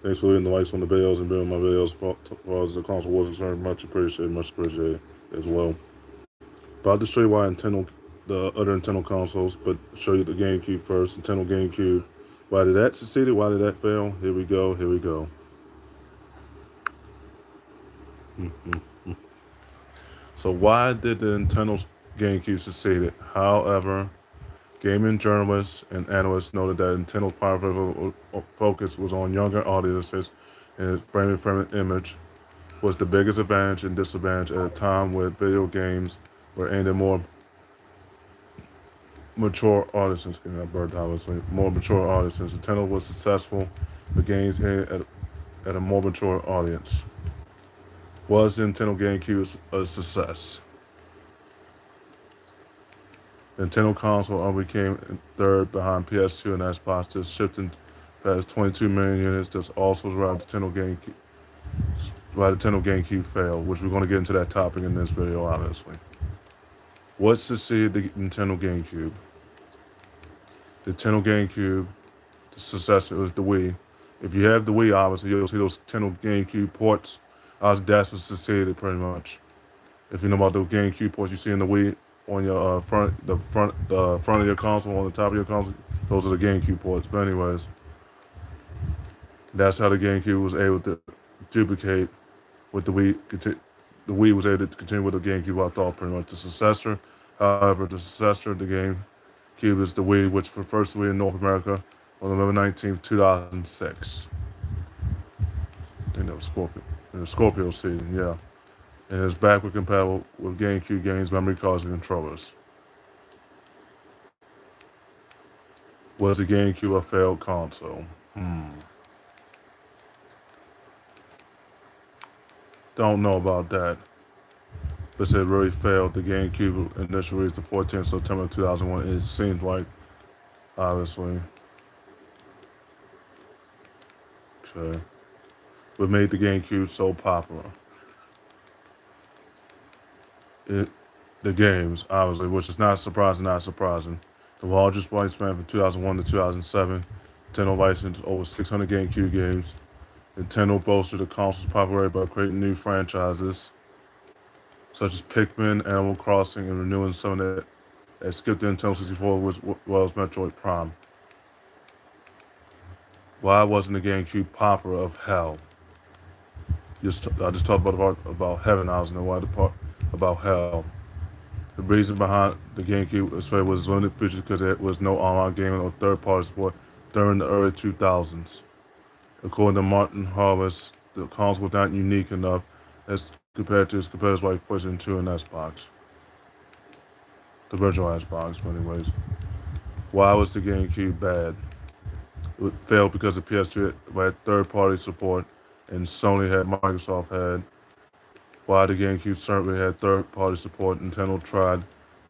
Thanks for hitting the likes on the videos and viewing my videos for as the console was concerned. Much appreciated as well. About to show you why the other Nintendo consoles, but show you the GameCube first. Nintendo GameCube. Why did that succeed? Why did that fail? Here we go. Here we go. So why did the Nintendo GameCube succeed? However, gaming journalists and analysts noted that Nintendo's primary focus was on younger audiences, and its frame-to-frame image was the biggest advantage and disadvantage at a time when video games were aimed at more mature audiences. More mature audiences. Nintendo was successful with games aimed at a more mature audience. Was the Nintendo GameCube a success? Nintendo console only came third behind PS2 and Xbox, just shifting past 22 million units. That's also why the Nintendo GameCube failed, which we're going to get into that topic in this video, obviously. What succeeded the Nintendo GameCube? The Nintendo GameCube, the successor was the Wii. If you have the Wii, obviously, you'll see those Nintendo GameCube ports. That's what succeeded pretty much. If you know about the GameCube ports you see in the Wii on your front of your console, on the top of your console, those are the GameCube ports. But anyways, that's how the GameCube was able to duplicate with the Wii. The Wii was able to continue with the GameCube. I thought pretty much the successor. However, the successor of the GameCube is the Wii, which for first Wii in North America on November 19th, 2006. I think that was Scorpio. In the Scorpio season, yeah. And it's backward compatible with GameCube games, memory cards, and controllers. Was the GameCube a failed console? Don't know about that. But it really failed. The GameCube initially released the 14th September 2001. It seemed like, obviously. Okay. What made the GameCube so popular? The games, obviously, which is not surprising. The largest lifespan from 2001 to 2007. Nintendo licensed over 600 GameCube games. Nintendo boasted the console's popularity by creating new franchises, such as Pikmin, Animal Crossing, and renewing some that skipped the Nintendo 64 as well as Metroid Prime. Why wasn't the GameCube popular of hell? I just talked about heaven. I was in the why the part about hell. The reason behind the GameCube was limited features because there was no online gaming or third-party support during the early 2000s. According to Martin Harvest, the console was not unique enough as compared to its competitors like PlayStation 2 and Xbox. The original Xbox, but anyways. Why was the GameCube bad? It failed because the PS2 had third-party support and Sony had, Microsoft had. While the GameCube certainly had third-party support, Nintendo tried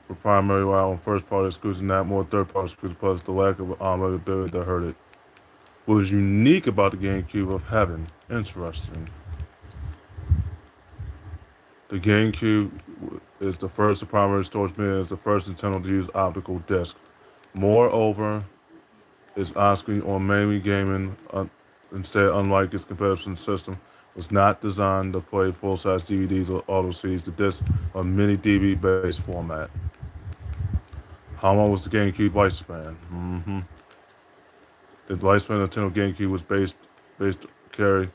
for primary while on first-party exclusives, not more third-party exclusives, plus the lack of online ability that hurt it. What was unique about the GameCube of heaven? Interesting. The GameCube is the first primary storage medium, is the first Nintendo to use optical disc. Moreover, its on-screen or mainly gaming, instead, unlike its competitive system, was not designed to play full-size DVDs or auto CDs. The disc a mini DVD based format. How long was the GameCube lifespan? The lifespan of the Nintendo GameCube was based carry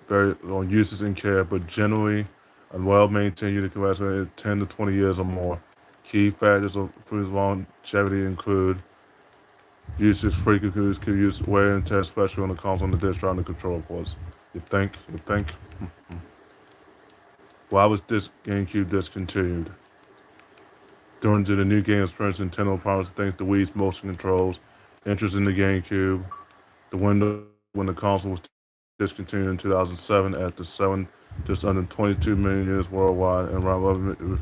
very on uses and care, but generally a well-maintained unit can last 10 to 20 years or more. Key factors for its longevity include usage frequency, could use wear and tear, especially on the console and the disc drive and the control ports. You think? Why was this GameCube discontinued? During the new game experience, Nintendo promised to thank the Wii's motion controls, interest in the GameCube, the window when the console was discontinued in 2007 after selling just under 22 million units worldwide and around 11 million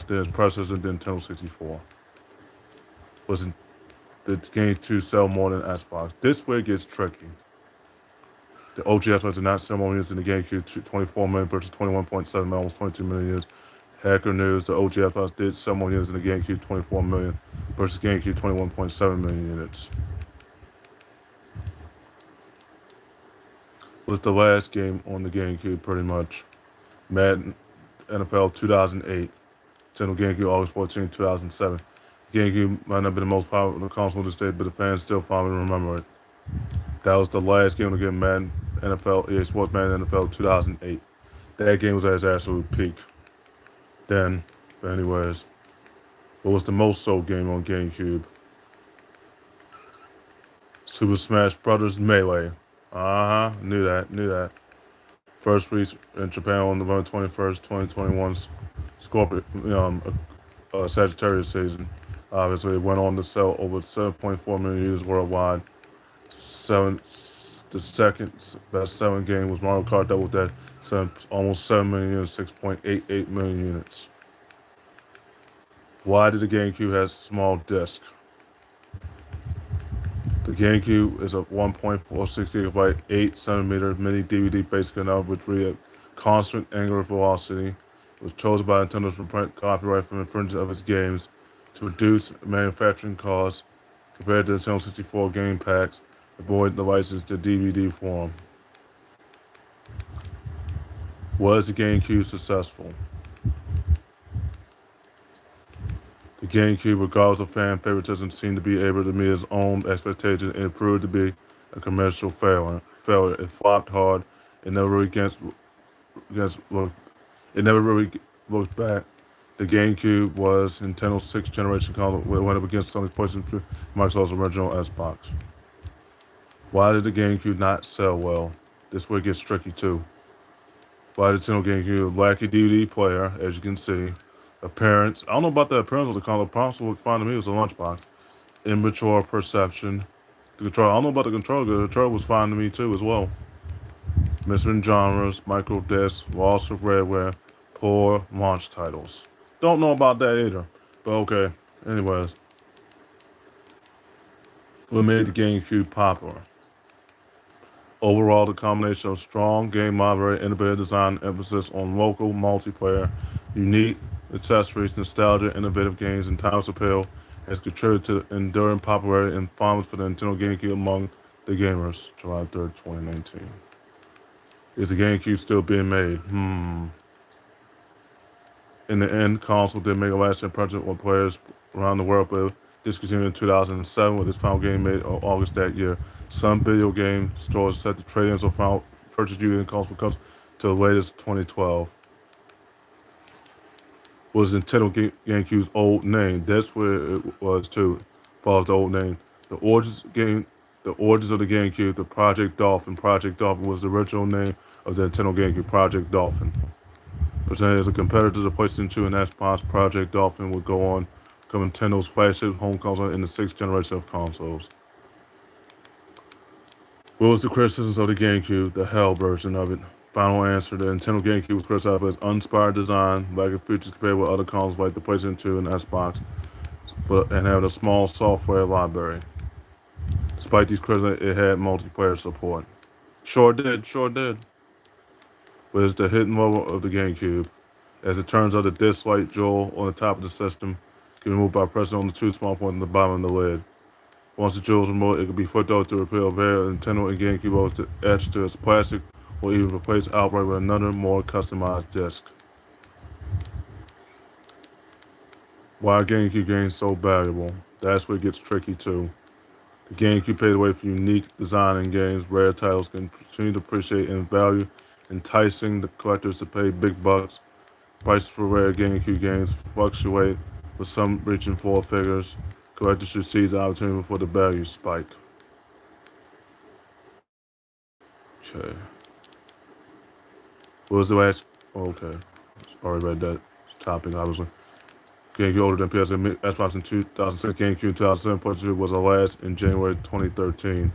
its predecessor in the Nintendo 64. Was the GameCube sell more than Xbox? This way it gets tricky. The OG Xbox did not sell more units in the GameCube, 24 million versus 21.7 million, almost 22 million units. Hacker News, the OG Xbox did sell more units in the GameCube, 24 million versus GameCube, 21.7 million units. was the last game on the GameCube, pretty much. Madden NFL 2008. Nintendo GameCube, August 14, 2007. GameCube might not have been the most popular console to this day, but the fans still fondly remember it. That was the last game to get Madden NFL, EA Sports Madden NFL 2008. That game was at its absolute peak then. But anyways, what was the most sold game on GameCube? Super Smash Brothers Melee. Knew that. First release in Japan on November 21st, 2021. Scorpio, Sagittarius season. Obviously, it went on to sell over 7.4 million units worldwide. The second best-selling game was Mario Kart Double Dash, almost 7 million units, 6.88 million units. Why did the GameCube have a small disc? The GameCube is a 1.46 gigabyte, 8 centimeter mini DVD basic enough, which read at constant angular velocity. It was chosen by Nintendo to prevent copyright from infringement of its games, to reduce manufacturing costs compared to the Nintendo 64 game packs, avoid the license to DVD form. Was the GameCube successful? The GameCube, regardless of fan favoritism, seemed to be able to meet its own expectations and it proved to be a commercial failure. It flopped hard. It never really looked back. The GameCube was Nintendo's sixth generation console. It went up against Sony's PlayStation, Microsoft's original Xbox. Why did the GameCube not sell well? This way it gets tricky too. Why did Nintendo GameCube lackey DVD player, as you can see? Appearance. I don't know about the appearance of the console. The console looked fine to me. It was a lunchbox. Immature perception. The controller. I don't know about the controller. The controller was fine to me too as well. Missing genres, micro discs, loss of redware, poor launch titles. Don't know about that either. But okay. Anyways. What made the GameCube popular? Overall, the combination of strong game library, innovative design, emphasis on local multiplayer, unique accessories, nostalgia, innovative games, and timeless appeal has contributed to the enduring popularity and fondness for the Nintendo GameCube among the gamers. July 3rd, 2019. Is the GameCube still being made? In the end, console did make a lasting impression on players around the world, but discontinued in 2007 with its final game made in August that year. Some video game stores set the trade-ins or final purchase unit cost for customers to the latest 2012. Was Nintendo GameCube's old name? That's where it was too. Follows the old name. The origins of the GameCube, the Project Dolphin. Project Dolphin was the original name of the Nintendo GameCube, Project Dolphin. Presented as a competitor to the PlayStation 2 and Xbox, Project Dolphin would go on to become Nintendo's flagship home console in the sixth generation of consoles. What was the criticisms of the GameCube, the Hell version of it? Final answer, the Nintendo GameCube was criticized for its uninspired design, lack of features compared with other consoles like the PlayStation 2 and Xbox, and having a small software library. Despite these criticisms, it had multiplayer support. Sure did. But it's the hidden level of the GameCube. As it turns out, the disc-like jewel on the top of the system can be removed by pressing on the two small points on the bottom of the lid. Once the jewel is removed, it can be flipped over to repeal various Nintendo and GameCube logo etched to its plastic or even replaced outright with another more customized disc. Why are GameCube games so valuable? That's where it gets tricky too. The GameCube paved the way for unique design in games. Rare titles can continue to appreciate and value, enticing the collectors to pay big bucks. Prices for rare GameCube games fluctuate, with some reaching four figures. Collectors should seize the opportunity before the value spike. Okay. What was the last? Okay. Sorry about that topic, obviously. GameCube older than PS and Xbox in 2006. GameCube in 2007. PlayStation was the last in January 2013.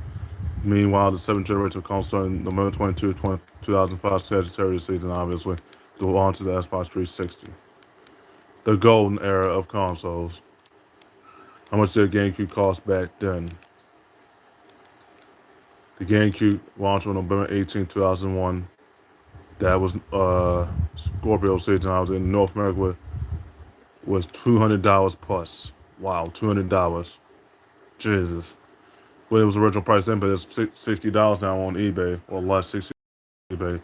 Meanwhile, the seventh generation of console started November 22, 2005 Sagittarius season, obviously, go on to the Xbox 360. The golden era of consoles. How much did GameCube cost back then? The GameCube launched on November 18, 2001. That was Scorpio season. I was in North America was $200 plus. Wow, $200. Jesus. Well, it was original price then, but it's $60 now on eBay, or less, $60. eBay.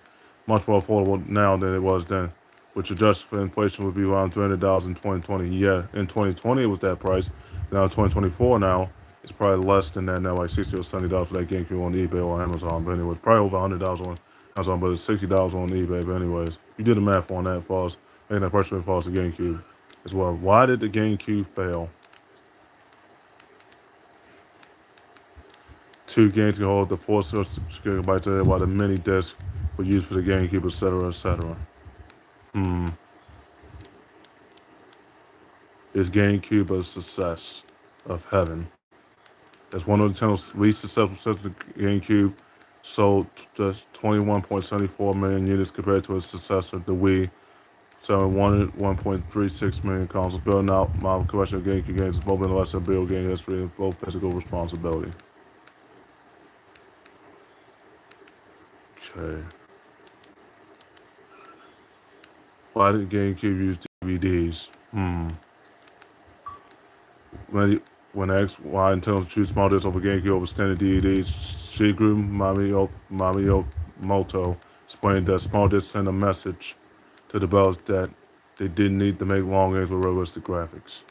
Much more affordable now than it was then, which adjusted for inflation would be around $300 in 2020. Yeah, in 2020 it was that price. Now in 2024 now, it's probably less than that now, like $60 or $70 for that GameCube on eBay or Amazon. But anyway, probably over $100 on Amazon, but it's $60 on eBay. But anyways, you did the math on that for us, making that purchase for us the GameCube as well. Why did the GameCube fail? 2 games can hold the 4 gigabytes of it, while the mini disc was used for the GameCube, etc., etc. Is GameCube a success of heaven? As one of Nintendo's least successful sets, the GameCube sold just 21.74 million units compared to its successor, the Wii, selling 1.36 million consoles, building out my collection of GameCube games has both been less than video game history and both physical responsibility. Okay. Why did GameCube use DVDs? When asked why Nintendo choose small discs over GameCube over standard DVDs, Shigeru Miyamoto explained that small discs send a message to developers that they didn't need to make long games with realistic graphics.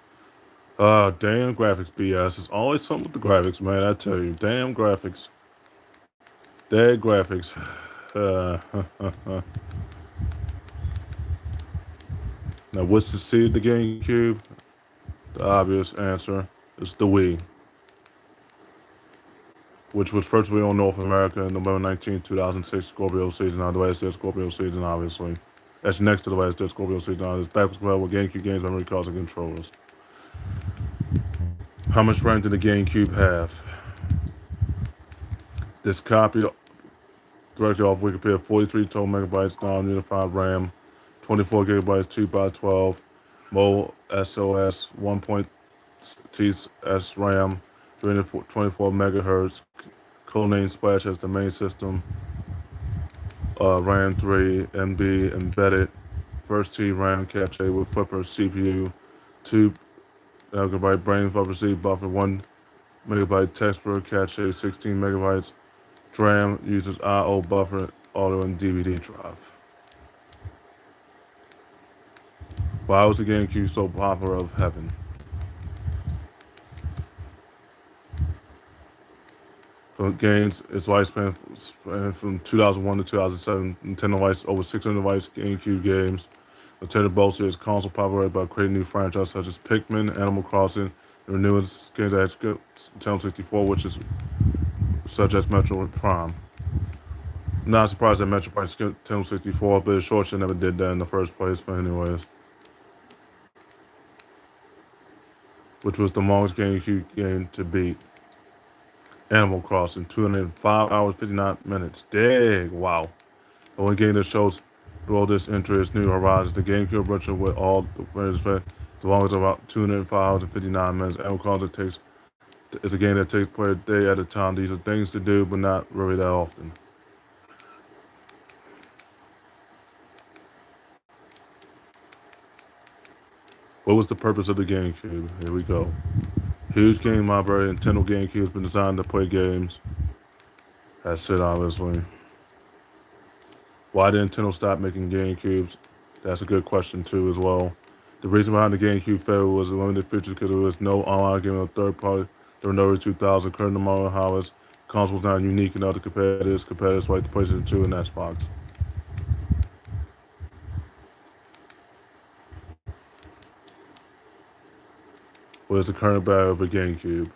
Damn graphics BS. It's always something with the graphics, man. I tell you, damn graphics. Dead graphics. Now, what succeeded the GameCube? The obvious answer is the Wii, which was first released on North America on November 19, 2006, Scorpio season. Now, the way it's their Scorpio season, obviously. That's next to the way it's their Scorpio season. Now, it's backwards compatible with GameCube games, memory cards, and controllers. How much RAM did the GameCube have? This copy directly off Wikipedia, 43 total megabytes, non-unified RAM, 24 gigabytes, 2x12, Mo SOS, 1.TS RAM, 324 megahertz, codename Splash as the main system, RAM 3 MB embedded, first T RAM cache with flipper CPU, 2 megabyte brain buffer C buffer, 1 megabyte text per cache, 16 megabytes. DRAM uses I/O buffer, auto, and DVD drive. Why was the GameCube so popular of heaven? For games, its lifespan from 2001 to 2007, Nintendo licensed over 600 licensed GameCube games. Nintendo boasted its console popularity by creating new franchises such as Pikmin, Animal Crossing, and renewing games that had Nintendo 64, which is such as Metroid Prime. Not surprised that Metroid Prime skipped Nintendo 64, but it's short never did that in the first place, but anyways. Which was the longest GameCube game to beat. Animal Crossing, 205 hours, 59 minutes. Dang, wow. The only game that shows below this entry is New Horizons. The GameCube version with all the friends, the longest about 205 hours and 59 minutes. Animal Crossing is a game that takes place a day at a time. These are things to do, but not really that often. What was the purpose of the GameCube? Here we go. Huge game library. Nintendo GameCube has been designed to play games. That's it, obviously. Why did Nintendo stop making GameCubes? That's a good question, too, as well. The reason behind the GameCube failure was the limited features because there was no online game of third party. There were no 2000 current model hours. The console was not unique enough to competitors like the PlayStation 2 and Xbox. What is the current value of a GameCube?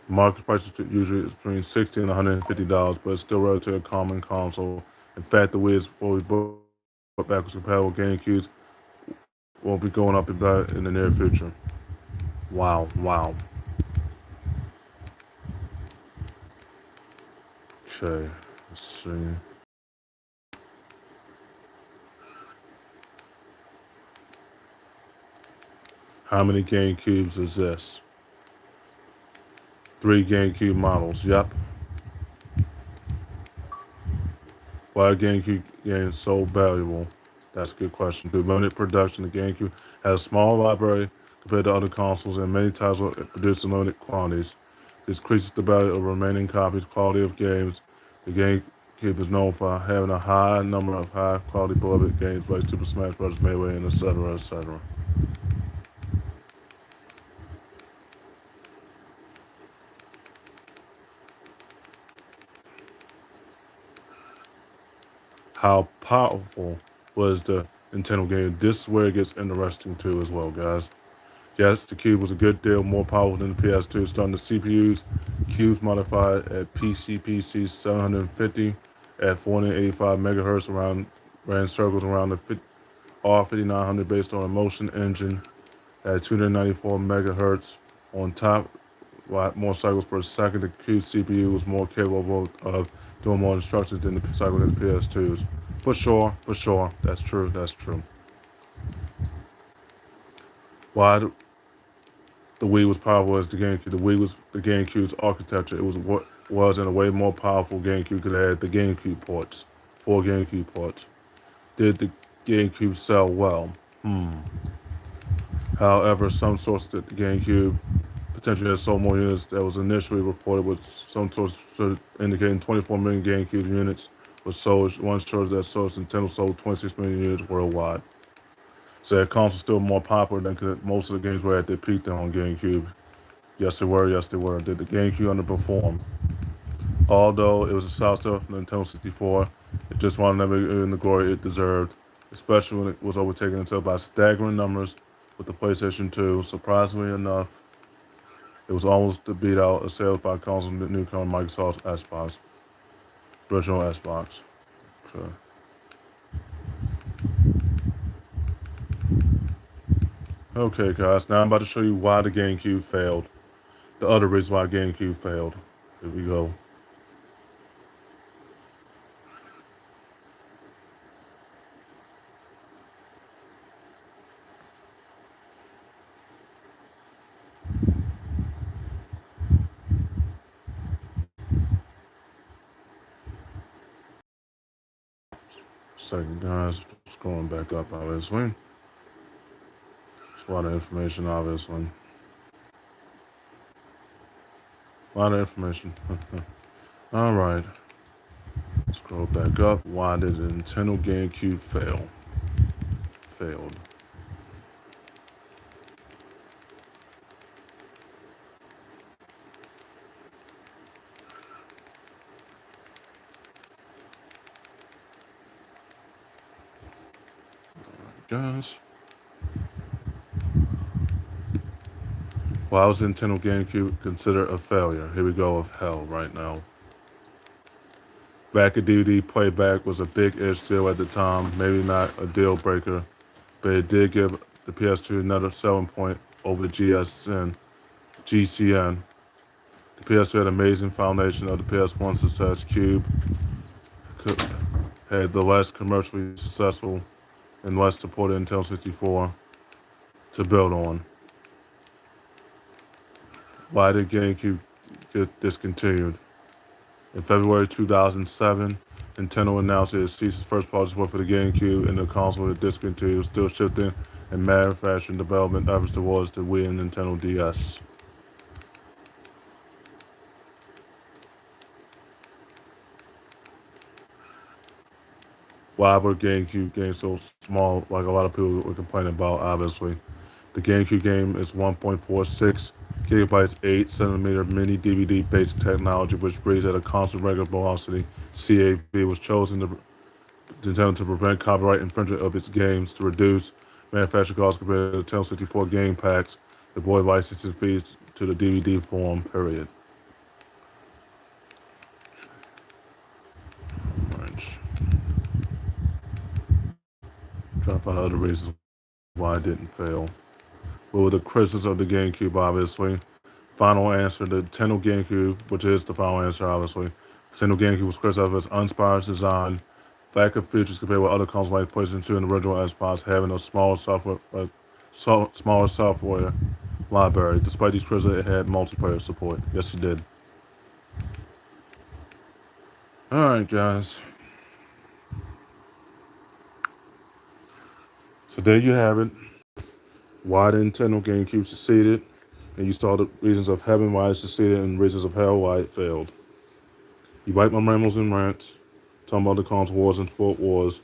Market price is usually between $60 and $150, but it's still relatively a common console. In fact, the Wii is fully backwards compatible. GameCubes won't be going up in value in the near future. Wow. Okay, let's see. How many GameCubes is this? 3 GameCube models. Yep. Why are GameCube games so valuable? That's a good question. Through limited production, the GameCube has a small library compared to other consoles, and many titles are produced in limited quantities. This increases the value of remaining copies, quality of games. The GameCube GameCube is known for having a high number of high quality beloved games like Super Smash Bros. Melee and etc. etc. How powerful was the Nintendo game? This is where it gets interesting too as well, guys. Yes, the Cube was a good deal more powerful than the PS2, starting the CPUs. Cubes modified at PC 750 at 485 megahertz ran circles around the R5900 based on a motion engine at 294 megahertz on top. More cycles per second. The Cube CPU was more capable of doing more instructions than the cycle than the PS2s. For sure. That's true. Why the Wii was powerful as the GameCube. The Wii was the GameCube's architecture. It was what was in a way more powerful GameCube because it had the GameCube ports, 4 GameCube ports. Did the GameCube sell well? However, some sources that the GameCube potentially had sold more units that was initially reported, with some sources indicating 24 million GameCube units was sold. One shows that Nintendo sold 26 million units worldwide. So that console still more popular than most of the games were at their peak on GameCube. Yes, they were. Did the GameCube underperform? Although it was a solid step from the Nintendo 64, it just wanted never in the glory it deserved, especially when it was overtaken itself by staggering numbers with the PlayStation 2. Surprisingly enough, it was almost to beat out a sales by console newcomer Microsoft's Xbox, original Xbox. So. Okay, guys, now I'm about to show you why the GameCube failed. The other reason why GameCube failed. Here we go. Second, guys, scrolling back up, obviously. There's a lot of information, obviously. A lot of information. All right. Scroll back up. Why did the Nintendo GameCube fail? Failed. Guys. Why was the Nintendo GameCube considered a failure? Here we go of hell right now. Backward DVD playback was a big-ish deal at the time. Maybe not a deal breaker, but it did give the PS2 another selling point over the GCN. The PS2 had an amazing foundation of the PS1 success. Cube had the less commercially successful and less supported Nintendo 64 to build on. Why did GameCube get discontinued? In February 2007, Nintendo announced it ceased first-party support for the GameCube, and the console was discontinued, still shifting and manufacturing development efforts towards the Wii and Nintendo DS. Why were GameCube games so small, like a lot of people were complaining about, obviously? The GameCube game is 1.46 gigabytes, 8 centimeter mini DVD based technology, which reads at a constant regular velocity. CAV was chosen to Nintendo to prevent copyright infringement of its games, to reduce manufacturing costs compared to the Nintendo 64 game packs, avoid licensing fees to the DVD form, period. Right. Trying to find other reasons why it didn't fail. What were the criticisms of the GameCube, obviously? Final answer, the Nintendo GameCube, which is the final answer, obviously. The Nintendo GameCube was criticized for its uninspired design, lack of features compared with other consoles like PlayStation 2 and the original Xbox, having a smaller software library. Despite these criticisms, it had multiplayer support. Yes, it did. Alright, guys. So there you have it. Why the Nintendo GameCube succeeded, and you saw the reasons of heaven why it succeeded and reasons of hell why it failed. You like my rambles and rants. talking about the console wars and sport wars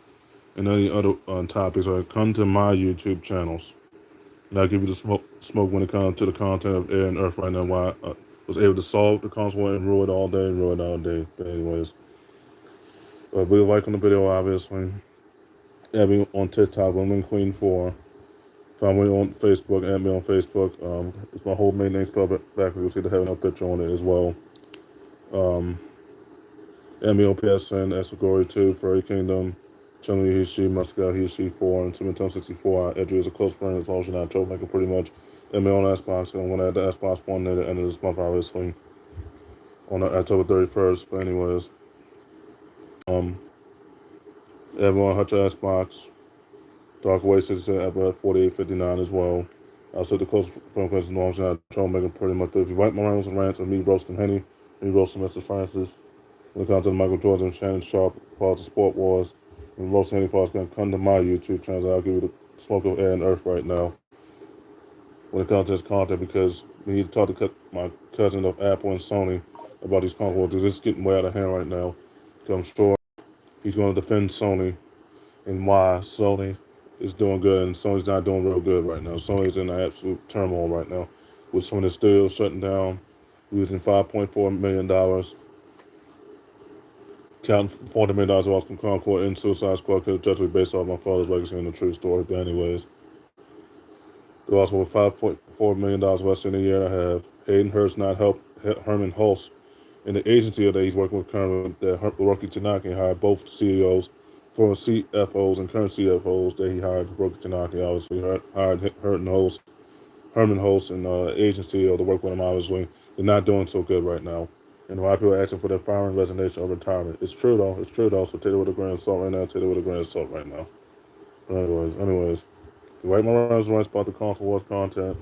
and any other topics, come to my YouTube channels. And I'll give you the smoke when it comes to the content of Air and Earth right now. Why I was able to solve the console war and rule it all day and rule it all day. But anyways, leave a like on the video, obviously. Add me on TikTok, Women Queen 4. Find me on Facebook, add me on Facebook. It's my whole main name spelled back. You'll see the heaven up picture on it as well. Add me on PSN, S Glory 2, Furry Kingdom, Chun-Li, he, she, Muscal, he, she 4, and Timotone 64. I add you as a close friend as long as you're not a troublemaker, pretty much. Add me on Xbox, and I'm going to add the Xbox one at the end of this month, obviously, on October 31st. But anyways, everyone, Hutch Xbox. Dark Way 67 ever 4859 as well. I'll set the close friend question as long as you're not a troublemaker, pretty much. But if you like my rants and rants of me roasting Henny, me roasting Mr. Francis, when it comes to Michael Jordan and Shannon Sharp, falls to Sport Wars, and roasting Henny falls going to come to my YouTube channel. I'll give you the smoke of air and earth right now when it comes to this content, because we need to talk to my cousin of Apple and Sony about these content wars. It's getting way out of hand right now. So I'm sure he's going to defend Sony and why Sony is doing good and Sony's not doing real good right now. Sony's in absolute turmoil right now, with some of the studios shutting down, losing $5.4 million, counting $40 million lost from Concord and Suicide Squad because it's just based off my father's legacy and the true story. But anyways, they lost over $5.4 million less than a year and a half. Hayden Hurst not helped Herman Hulse in the agency that he's working with currently, that Hiroki Tanaka hired both CEOs, former CFOs and current CFOs that he hired. Hiroki Tanaka obviously hired Herman Hulse and agency to work with him. Obviously, they're not doing so good right now, and a lot of people are asking for their firing, resignation, or retirement. It's true though. It's true though. So take it with a grain of salt right now. Take it with a grain of salt right now. But anyways, if you like my runs about the console wars content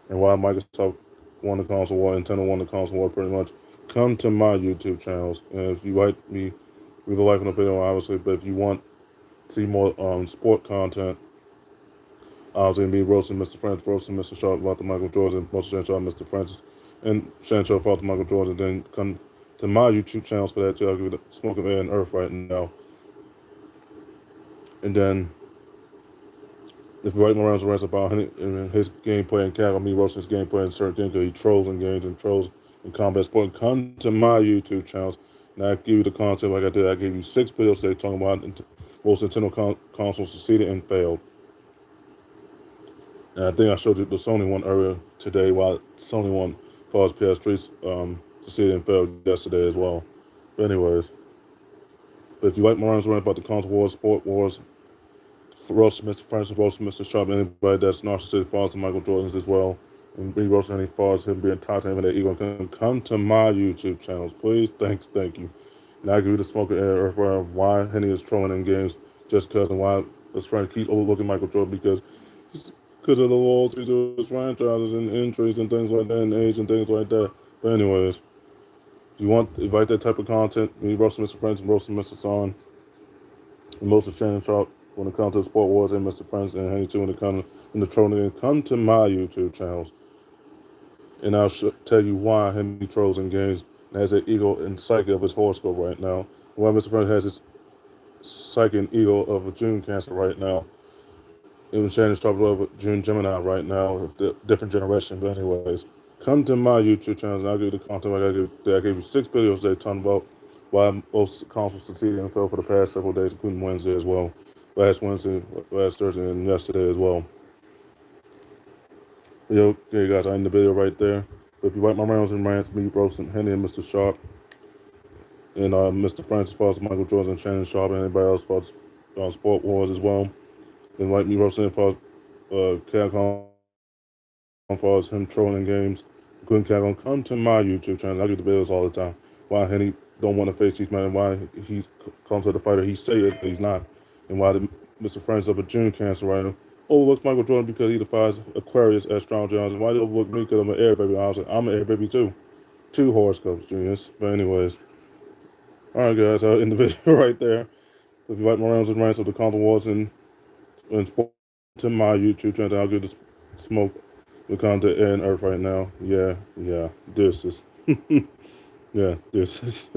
and why Microsoft won the console war, Nintendo won the console war, pretty much, come to my YouTube channels. And if you like me, leave a like on the video, obviously. But if you want to see more sport content, obviously, me roasting Mr. Francis, roasting Mr. Sharp about the Michael Jordan, roasting Shannon Sharp, Mr. Francis, and Shannon Sharp about the Michael Jordan. Then come to my YouTube channels for that too. I'll give you the smoke of air and earth right now. And then, if you like my rounds and rants about his gameplay and cat on me roasting his gameplay in certain games, because he trolls in games and trolls in combat sport, come to my YouTube channels, and I give you the content like I did. I gave you 6 videos today talking about most Nintendo consoles succeeded and failed. And I think I showed you the Sony one earlier today, while Sony one as far as PS3 succeeded and failed yesterday as well. But anyways, if you like my rounds and rants about the console wars, sport wars, roasting Mr. Francis, roasting Mr. Sharp, anybody that's narcissistic falls to Michael Jordan's as well, and be roasting any falls him being toxic and that ego, come to my YouTube channels, please. Thank you. And I give you the smoke of air of why Henny is trolling in games just because, and why his friend keeps overlooking Michael Jordan because of the loyalty to his franchises and injuries and things like that, and age and things like that. But anyways, if you like that type of content, me roasting Mr. Francis and roasting Mr. Son, and most of Shannon Sharp when it comes to the sport wars, and Mr. Francis and Henny too when it comes in the trolling, come to my YouTube channels, and I'll tell you why Henny trolls in games and has an ego and psyche of his horoscope right now. Why Mr. Francis has his psyche and ego of a June Cancer right now. Even Shannon Sharp with June Gemini right now, of the different generation. But anyways, come to my YouTube channel and I'll give you the content I gave you 6 videos today talking about why most consoles succeeded and fell for the past several days, including Wednesday as well. Last Wednesday, last Thursday, and yesterday as well. Okay, guys, I end the video right there. But if you like my rounds and rants, me roasting Henny and Mr. Sharp, and Mr. Francis Foster, Michael Jordan, and Shannon Sharp, and anybody else for Sport Wars as well. And like me roasting for Capcom, for him trolling games, including Capcom, come to my YouTube channel. I get the videos all the time. Why Henny don't want to face these men, and why he comes to the fighter he says but he's not, and why Mr. Francis of a June Cancer writer overlooks Michael Jordan because he defies Aquarius astrology, and why they overlook me because I'm an air baby. I'm an air baby too. 2 horoscopes, genius. But anyways, all right, guys, I'll end the video right there. So if you like my rounds and rants of the console wars and sport to my YouTube channel, I'll give the smoke the content air and earth right now. Yeah, this is yeah, this is